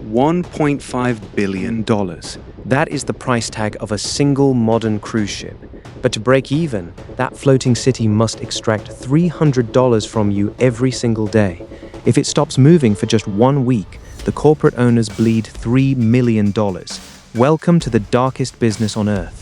$1.5 billion. That is the price tag of a single modern cruise ship. But to break even, that floating city must extract $300 from you every single day. If it stops moving for just 1 week, the corporate owners bleed $3 million. Welcome to the darkest business on Earth.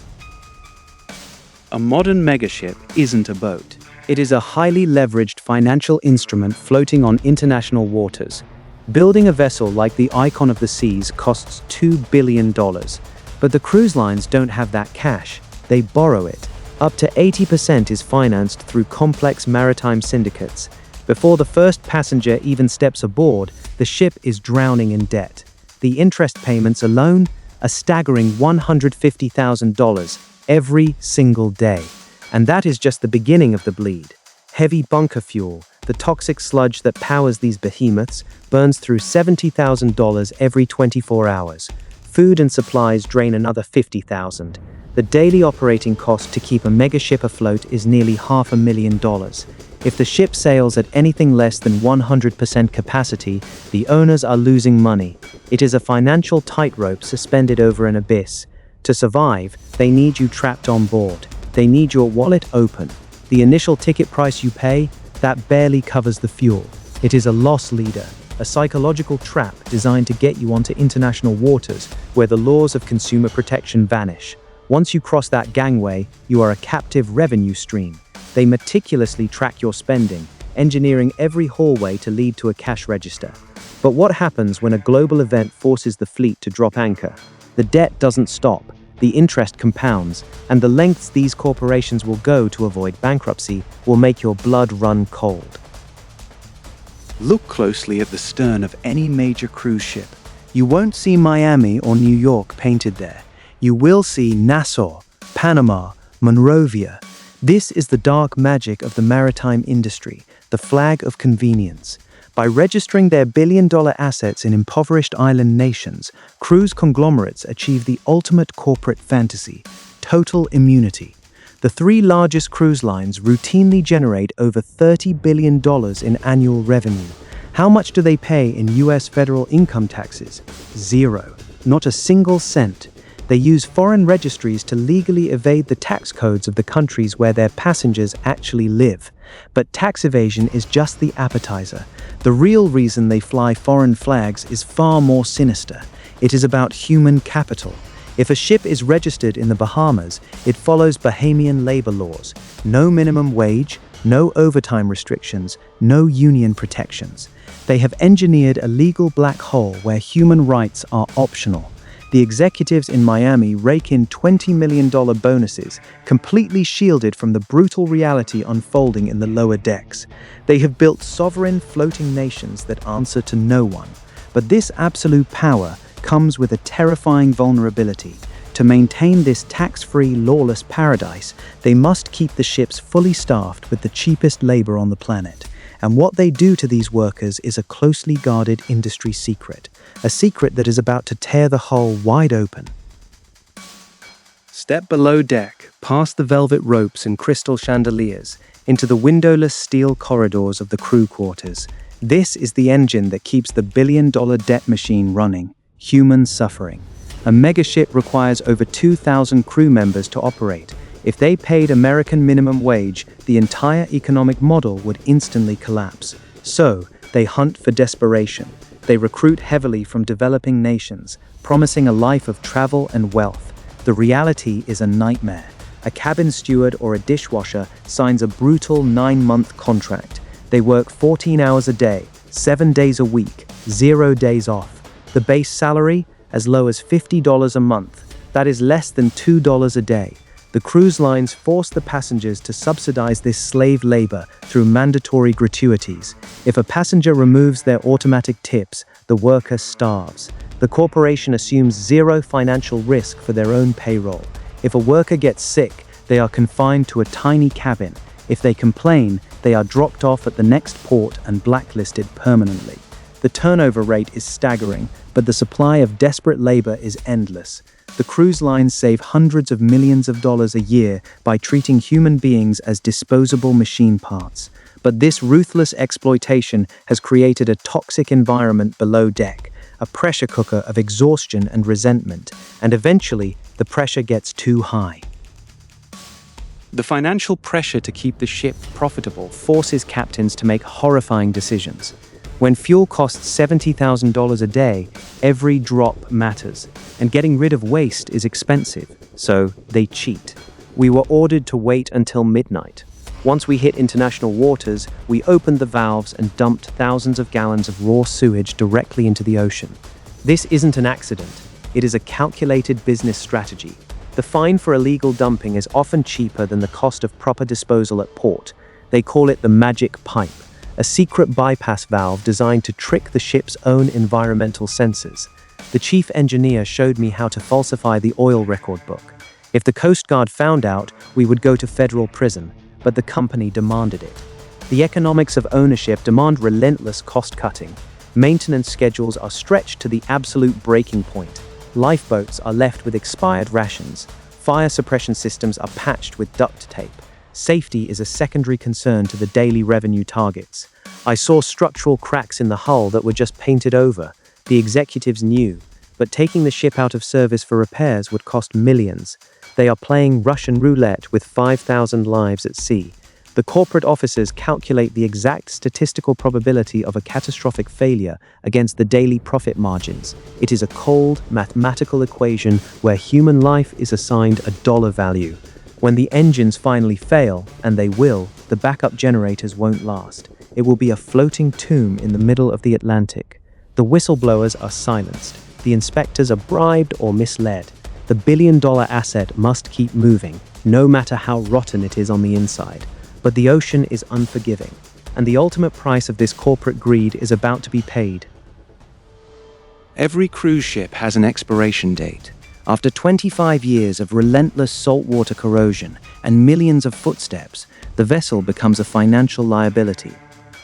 A modern megaship isn't a boat. It is a highly leveraged financial instrument floating on international waters. Building a vessel like the Icon of the Seas costs $2 billion. But the cruise lines don't have that cash. They borrow it. Up to 80% is financed through complex maritime syndicates. Before the first passenger even steps aboard, the ship is drowning in debt. The interest payments alone, a staggering $150,000 every single day. And that is just the beginning of the bleed. Heavy bunker fuel, the toxic sludge that powers these behemoths, burns through $70,000 every 24 hours. Food and supplies drain another $50,000. The daily operating cost to keep a megaship afloat is nearly $500,000. If the ship sails at anything less than 100% capacity, the owners are losing money. It is a financial tightrope suspended over an abyss. To survive, they need you trapped on board. They need your wallet open. The initial ticket price you pay, that barely covers the fuel. It is a loss leader, a psychological trap designed to get you onto international waters where the laws of consumer protection vanish. Once you cross that gangway, you are a captive revenue stream. They meticulously track your spending, engineering every hallway to lead to a cash register. But what happens when a global event forces the fleet to drop anchor? The debt doesn't stop, the interest compounds, and the lengths these corporations will go to avoid bankruptcy will make your blood run cold. Look closely at the stern of any major cruise ship. You won't see Miami or New York painted there. You will see Nassau, Panama, Monrovia. This is the dark magic of the maritime industry, the flag of convenience. By registering their billion-dollar assets in impoverished island nations, cruise conglomerates achieve the ultimate corporate fantasy: total immunity. The 3 largest cruise lines routinely generate over $30 billion in annual revenue. How much do they pay in US federal income taxes? 0. Not a single cent. They use foreign registries to legally evade the tax codes of the countries where their passengers actually live. But tax evasion is just the appetizer. The real reason they fly foreign flags is far more sinister. It is about human capital. If a ship is registered in the Bahamas, it follows Bahamian labor laws. No minimum wage, no overtime restrictions, no union protections. They have engineered a legal black hole where human rights are optional. The executives in Miami rake in $20 million bonuses, completely shielded from the brutal reality unfolding in the lower decks. They have built sovereign floating nations that answer to no one. But this absolute power comes with a terrifying vulnerability. To maintain this tax-free, lawless paradise, they must keep the ships fully staffed with the cheapest labor on the planet. And what they do to these workers is a closely guarded industry secret. A secret that is about to tear the hull wide open. Step below deck, past the velvet ropes and crystal chandeliers, into the windowless steel corridors of the crew quarters. This is the engine that keeps the billion-dollar debt machine running: human suffering. A megaship requires over 2,000 crew members to operate. If they paid American minimum wage, the entire economic model would instantly collapse. So, they hunt for desperation. They recruit heavily from developing nations, promising a life of travel and wealth. The reality is a nightmare. A cabin steward or a dishwasher signs a brutal 9-month contract. They work 14 hours a day, 7 days a week, 0 days off. The base salary, as low as $50 a month. That is less than $2 a day. The cruise lines force the passengers to subsidize this slave labor through mandatory gratuities. If a passenger removes their automatic tips, the worker starves. The corporation assumes zero financial risk for their own payroll. If a worker gets sick, they are confined to a tiny cabin. If they complain, they are dropped off at the next port and blacklisted permanently. The turnover rate is staggering, but the supply of desperate labor is endless. The cruise lines save hundreds of millions of dollars a year by treating human beings as disposable machine parts. But this ruthless exploitation has created a toxic environment below deck, a pressure cooker of exhaustion and resentment, and eventually the pressure gets too high. The financial pressure to keep the ship profitable forces captains to make horrifying decisions. When fuel costs $70,000 a day, every drop matters, and getting rid of waste is expensive, so they cheat. We were ordered to wait until midnight. Once we hit international waters, we opened the valves and dumped thousands of gallons of raw sewage directly into the ocean. This isn't an accident. It is a calculated business strategy. The fine for illegal dumping is often cheaper than the cost of proper disposal at port. They call it the magic pipe, a secret bypass valve designed to trick the ship's own environmental sensors. The chief engineer showed me how to falsify the oil record book. If the Coast Guard found out, we would go to federal prison, but the company demanded it. The economics of ownership demand relentless cost-cutting. Maintenance schedules are stretched to the absolute breaking point. Lifeboats are left with expired rations. Fire suppression systems are patched with duct tape. Safety is a secondary concern to the daily revenue targets. I saw structural cracks in the hull that were just painted over. The executives knew, but taking the ship out of service for repairs would cost millions. They are playing Russian roulette with 5,000 lives at sea. The corporate officers calculate the exact statistical probability of a catastrophic failure against the daily profit margins. It is a cold, mathematical equation where human life is assigned a dollar value. When the engines finally fail, and they will, the backup generators won't last. It will be a floating tomb in the middle of the Atlantic. The whistleblowers are silenced. The inspectors are bribed or misled. The billion-dollar asset must keep moving, no matter how rotten it is on the inside. But the ocean is unforgiving, and the ultimate price of this corporate greed is about to be paid. Every cruise ship has an expiration date. After 25 years of relentless saltwater corrosion and millions of footsteps, the vessel becomes a financial liability.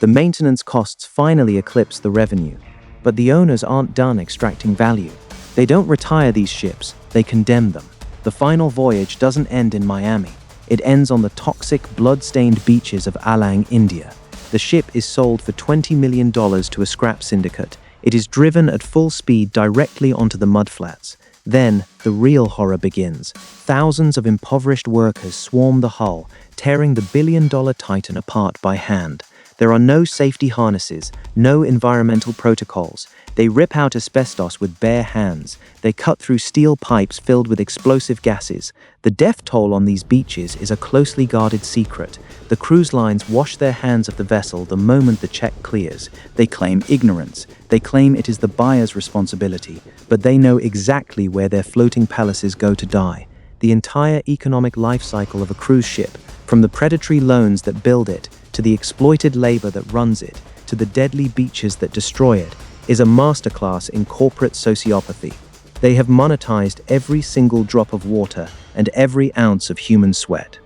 The maintenance costs finally eclipse the revenue. But the owners aren't done extracting value. They don't retire these ships, they condemn them. The final voyage doesn't end in Miami. It ends on the toxic, blood-stained beaches of Alang, India. The ship is sold for $20 million to a scrap syndicate. It is driven at full speed directly onto the mudflats. Then, the real horror begins. Thousands of impoverished workers swarm the hull, tearing the billion-dollar Titan apart by hand. There are no safety harnesses, no environmental protocols. They rip out asbestos with bare hands. They cut through steel pipes filled with explosive gases. The death toll on these beaches is a closely guarded secret. The cruise lines wash their hands of the vessel the moment the check clears. They claim ignorance. They claim it is the buyer's responsibility. But they know exactly where their floating palaces go to die. The entire economic life cycle of a cruise ship, from the predatory loans that build it, to the exploited labor that runs it, to the deadly beaches that destroy it, is a masterclass in corporate sociopathy. They have monetized every single drop of water and every ounce of human sweat.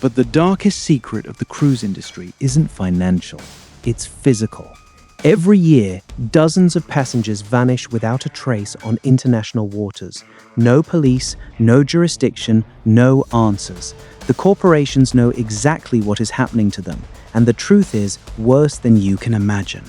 But the darkest secret of the cruise industry Isn't financial, it's physical. Every year, dozens of passengers vanish without a trace on international waters. No police, no jurisdiction, no answers. The corporations know exactly what is happening to them, and the truth is worse than you can imagine.